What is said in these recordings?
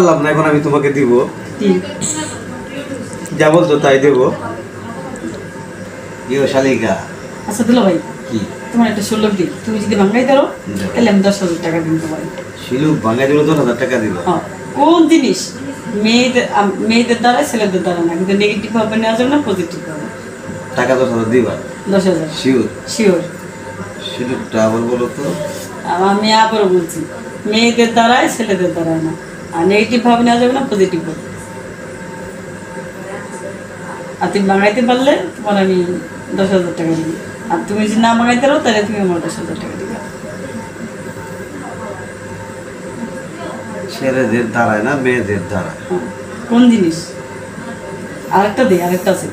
বললাম না এখন আমি তোমাকে দিব কি যা বলছো তাই দেব ইও শালিকা। আচ্ছা দুলা ভাই কি তোমার একটা ষোলো দিই, তুমি যদি ভাঙাই ধরো তাহলে আমি 10,000 টাকা দিন তোমার। শিলু ভাঙাই দিল 10,000 টাকা দিব। কোন জিনিস মেয়েদের দ্বারা ছেলেদের দ্বারা না, কিন্তু নেগেটিভ ভাবে নেওয়া যাবে না, পজিটিভ ভাবে। টাকা 10,000 দিবা? 10,000 শিওর? শিওর। শিলুটা আবার বলো তো। আমি আবারও বলছি, মেয়েদের দ্বারাই ছেলেদের দ্বারা না, আর নেগেটিভ ভাবে নেওয়া যাবে না, পজিটিভ ভাবে। আর তুমি ভাঙাইতে পারলে তোমার আমি 10,000 টাকা দিবি, আর তুমি যদি না ভাঙাইতে পারো তাহলে তুমি আমার 10,000 টাকা দিবে। ছেলেদের দ্বারায় না মেয়েদের দ্বারা? কোন জিনিস? আরেকটা দিই, আরেকটা আছে,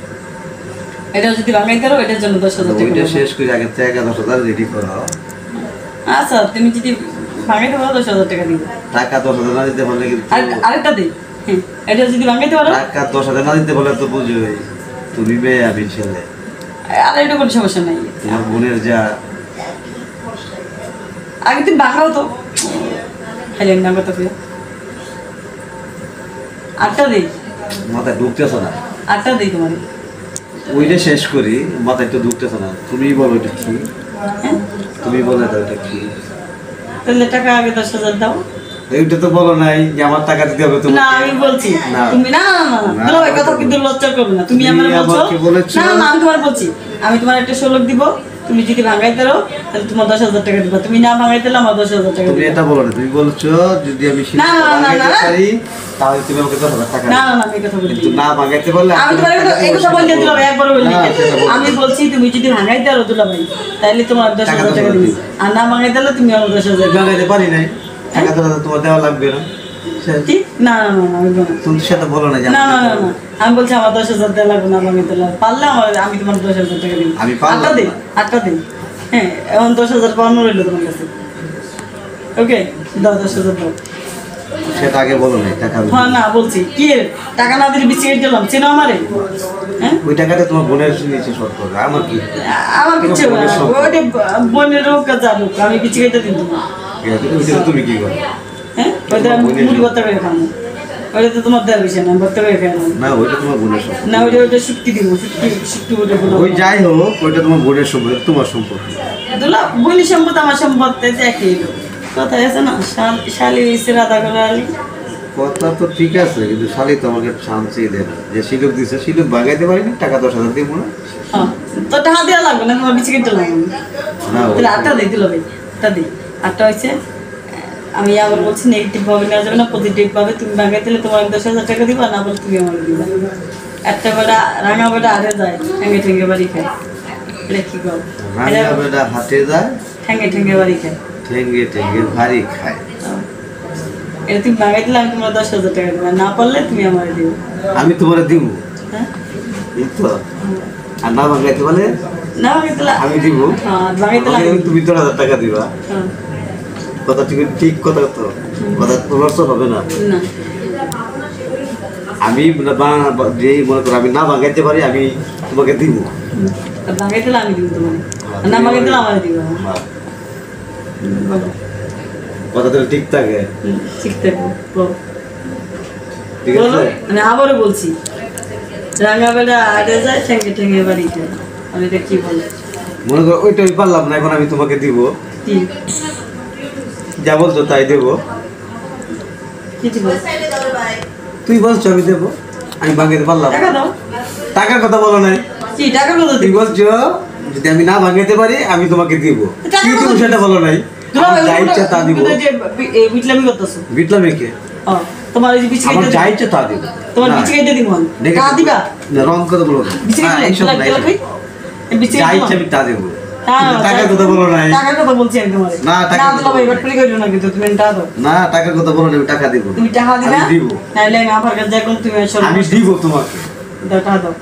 এটা যদি ভাঙাইতে পারো এটার জন্য 10,000 টাকা। ওইটা শেষ করে আগে টাকা 10,000 রেডি করো। আচ্ছা তুমি যদি ভাঙাইতে পারো 10,000 টাকা দিবে। টাকা 10,000 না দিতে বললে কিন্তু আরেকটা দিই, এটা যদি ভাঙাইতে পারো। টাকা 10,000 না দিতে বলে তো বুঝোই তুমি মেয়ে আমি ছেলে। আর এটা কোনো সমস্যা নাই, তোমার বোনের যা। আগে তুমি ভাঙাও তো, খাইলেন না কথা ফিরে। আটটা দিই, মাথায় ঢুকতেছ না। আটটা দিই তোমার। ওইটা শেষ করি, মাথায় তো ঢুকতেছ না। তুমি বলো এটা কি, তুমি বলে দাও এটা কি। তাহলে টাকা আগে 10,000 দাও। এইটা তো বলো নাই যে আমার টাকা দিতে হবে তোমাকে। না আমি বলছি না তুমি না না ওই কথা কিন্তু লজ্জা করবে না। তুমি আমার বলছো না না, আমি তোমার বলছি, আমি তোমার একটা 16 দিব, তুমি যদি ভাঙাইতে পারো তাহলে তোমার 10,000 টাকা দিবা, তুমি না ভাঙাইতে পারলে আমার 10,000 টাকা তুমি দিবা। এটা বলো না, তুমি বলছো যদি আমি না না না পারি তাহলে তুমি আমাকে 10,000 টাকা না দিবে। না আমি কথা বলি, কিন্তু না ভাঙাইতে পারলে আমি তোমার এই কথা বলতে দিলাম একবার বলি। আমি বলছি তুমি যদি ভাঙাইতে পারো দুলা ভাই তাহলে তোমার 10,000 টাকা দিবি, আর না ভাঙাইতে পারলে তুমি আমার 10,000 ভাঙাইতে পারি নাই, টাকা 10,000 তোমার দেওয়া লাগবে না। ঠিক না না না আমি বলবো না। তুমি সেটা বলো না যে না না না না আমি বলছি আমার 10,000 টাকা লাগবে না, ভাঙাইতে লাগবে, পারলে আমি তোমার 10,000 টাকা দিই। আমি পারলাম দিই, আটটা দিই। হ্যাঁ এখন 10,000 পাওয়ানো রইলো তোমার কাছে। ওকে দাও 10,000 দাও। সেটা আগে বলো নাই টাকা। হ্যাঁ না বলছি কি টাকা না দিলে বিচিয়ে দিলাম, চেনো আমারে? হ্যাঁ ওই টাকাটা তোমার বোনের নিচে শর্ট করবে, আমার কি? আমার কিছু ওইটা বোনের হোক আর যার হোক, আমি কিছু খেতে দিন তোমার। ওইটা তুমি কি করো? হ্যাঁ ওইটা মুড়ি ভর্তা করে খাবো, ওইটা তো তোমার দেওয়ার বিষয় না, ভর্তা করে খাই না ওইটা তোমার বোনের সম্পর্ক না, ওইটা শুক্তি দিব, শুক্তি ওইটা বলো। ওই যাই হোক ওইটা তোমার বোনের সম্পর্ক, তোমার সম্পর্ক। দুলা বোনের সম্পদ আমার সম্পদ একই কথা আছে না, শালি হয়েছে রাধা গোলালি। কথা তো ঠিক আছে কিন্তু শালি তো আমাকে চান্সই দেয় না, যে শিলুক দিছে শিলুক ভাগাইতে পারিনি, টাকা 10,000 দিব না। হ্যাঁ তো টাকা দেওয়া লাগবে না, তোমার বিচি কেটে লাগবে না তাহলে আটটা দিই দিল ভাই, আটটা দিই। আটটা হয়েছে, আমি আবার বলছি নেগেটিভ ভাবে নেওয়া যাবে না, পজিটিভ ভাবে। তুমি ভাঙাই দিলে তোমার 10,000 টাকা দিবা, না বলে তুমি আমার দিবা। একটা বেটা রাঙা বেটা হাটে যায়, ঠেঙ্গে ঠেঙ্গে বাড়ি খায়, এটা কি কর? রাঙা বেটা হাটে যায়, ঠেঙ্গে ঠেঙ্গে বাড়ি খায়, ঠেঙ্গে ঠেঙ্গে ভারী খায়। এটা তুমি ভাঙাই দিলে আমি তোমার 10,000 টাকা দিবা, না পারলে তুমি আমার দিও। আমি তোমার দিব, হ্যাঁ এই তো। আর না ভাঙাইতে পারলে না ভাঙাই দিলে আমি দিব, হ্যাঁ ভাঙাই দিলে তুমি 10,000 টাকা দিবা। হ্যাঁ কথা ঠিক কথা তো, কথা তোমার তো হবে না। না আমি যেই মনে করো আমি না ভাঙাইতে পারি আমি তোমাকে দিব। ভাঙাই দিলে আমি দিব তোমার, না ভাঙাই দিলে আমার দিব। কথা তো ঠিক থাকে, ঠিক থাকবো ঠিক আছে? আমি আবারও বলছি, রাঙা বেলা আটে যায়, ঠেঙ্গে ঠেঙ্গে বাড়ি যায়, আমি এটা কি বলে? মনে করো ওইটা আমি পারলাম না, এখন আমি তোমাকে দিব, কি যা বলছো তাই দেবো। কি দিব? তুই বলছো আমি দেবো, আমি ভাঙাইতে পারলাম টাকা দাও। টাকার কথা বলো নাই, কি টাকা কত তুই দিব? বলছো যদি আমি না ভাঙাইতে পারি আমি তোমাকে দিব, টাকা কি কত দিব দিব? সেটা বলো নাই। আমার যা ইচ্ছা তা দিব। বিটলামি করতেছো বিটলামি কে? তোমার এই যে বিচি আমার কেটে যা ইচ্ছা তা দিব। তোমার না, বিচি কেটে দিব, দেখে তা দিবা? না, রং কথা বলো না। বিচি না, এইসব কেটে না, এইসব। বিচি যা কেটে ইচ্ছা আমি তা দেবো। হ্যাঁ, টাকার কথা বলো নাই। টাকার কথা বলছি আমি তোমার। না, টাকার না কথা দিলাম, এবার প্লে করিও না কিন্তু তুমি টাকা দাও। না টাকার কথা বলো না, আমি টাকা দিব। তুমি টাকা দিবা, আমি দিব। নাইলে আমি আমার কাছে যাই কোন তুমি এসো। আমি দিব তোমাকে। দাও টাকা দাও।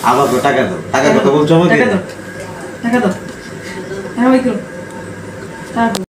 আবার টাকা দাও, টাকার কথা বলছো আমাকে। টাকা দাও, টাকা দাও। হ্যাঁ ভাই করো টাকা দাও।